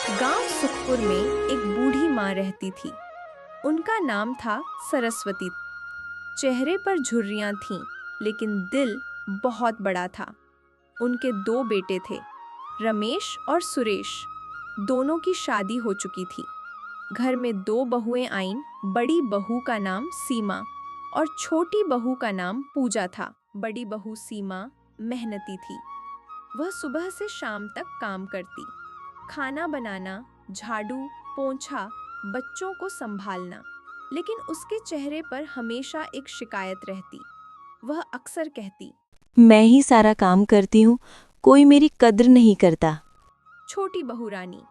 गांव सुखपुर में एक बूढ़ी माँ रहती थी। उनका नाम था सरस्वती। चेहरे पर झुर्रियां थीं, लेकिन दिल बहुत बड़ा था। उनके दो बेटे थे, रमेश और सुरेश। दोनों की शादी हो चुकी थी। घर में दो बहुएं आईं। बड़ी बहू का नाम सीमा और छोटी बहू का नाम पूजा था। बड़ी बहू सीमा मेहनती थी। वह सुबह से शाम तक काम करती, खाना बनाना, झाड़ू, पोंछा, बच्चों को संभालना। लेकिन उसके चेहरे पर हमेशा एक शिकायत रहती। वह अक्सर कहती, मैं ही सारा काम करती हूँ, कोई मेरी कद्र नहीं करता। छोटी बहू रानी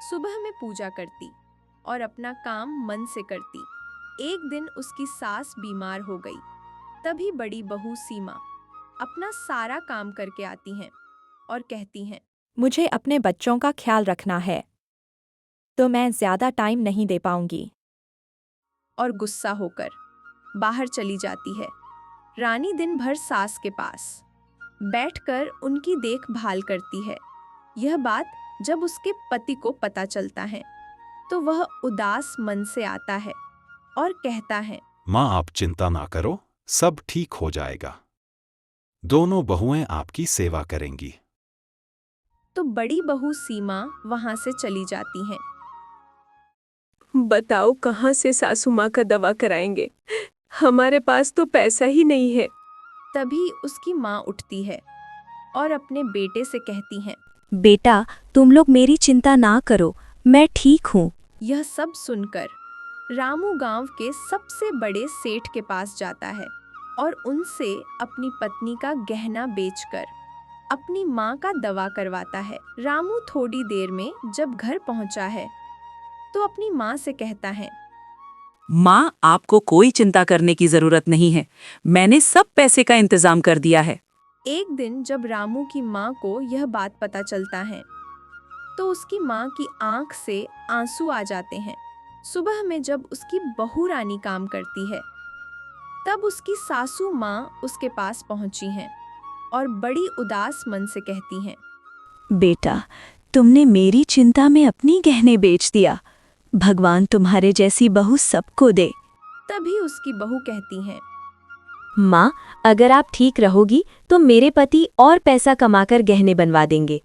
सुबह में पूजा करती और अपना काम मन से करती। एक दिन उसकी सास बीमार हो गई। तभी बड़ी बहू सीमा अपना सारा काम करके आती हैं और कहती हैं, मुझे अपने बच्चों का ख्याल रखना है, तो मैं ज्यादा टाइम नहीं दे पाऊंगी। और गुस्सा होकर बाहर चली जाती है। रानी दिन भर सास के पास बैठकर उनकी देखभाल करती है। यह बात जब उसके पति को पता चलता है तो वह उदास मन से आता है और कहता है, माँ, आप चिंता ना करो, सब ठीक हो जाएगा। दोनों बहुएं आपकी सेवा करेंगी। तो बड़ी बहू सीमा वहां से चली जाती हैं। बताओ कहाँ से सासू माँ का दवा कराएंगे? हमारे पास तो पैसा ही नहीं है। तभी उसकी माँ उठती है और अपने बेटे से कहती हैं, बेटा, तुम लोग मेरी चिंता ना करो, मैं ठीक हूँ। यह सब सुनकर रामू गांव के सबसे बड़े सेठ के पास जाता है और उनसे अपनी पत्नी का गहना बेचकर अपनी माँ का दवा करवाता है। रामू थोड़ी देर में जब घर पहुंचा है तो अपनी माँ से कहता है, माँ, आपको कोई चिंता करने की जरूरत नहीं है, मैंने सब पैसे का इंतजाम कर दिया है। एक दिन जब रामू की माँ को यह बात पता चलता है तो उसकी माँ की आंख से आंसू आ जाते हैं। सुबह में जब उसकी बहू रानी काम करती है तब उसकी सासू माँ उसके पास पहुंची हैं और बड़ी उदास मन से कहती हैं, बेटा, तुमने मेरी चिंता में अपनी गहने बेच दिया। भगवान तुम्हारे जैसी बहू सबको दे। तभी उसकी बहू कहती हैं, माँ, अगर आप ठीक रहोगी तो मेरे पति और पैसा कमाकर गहने बनवा देंगे।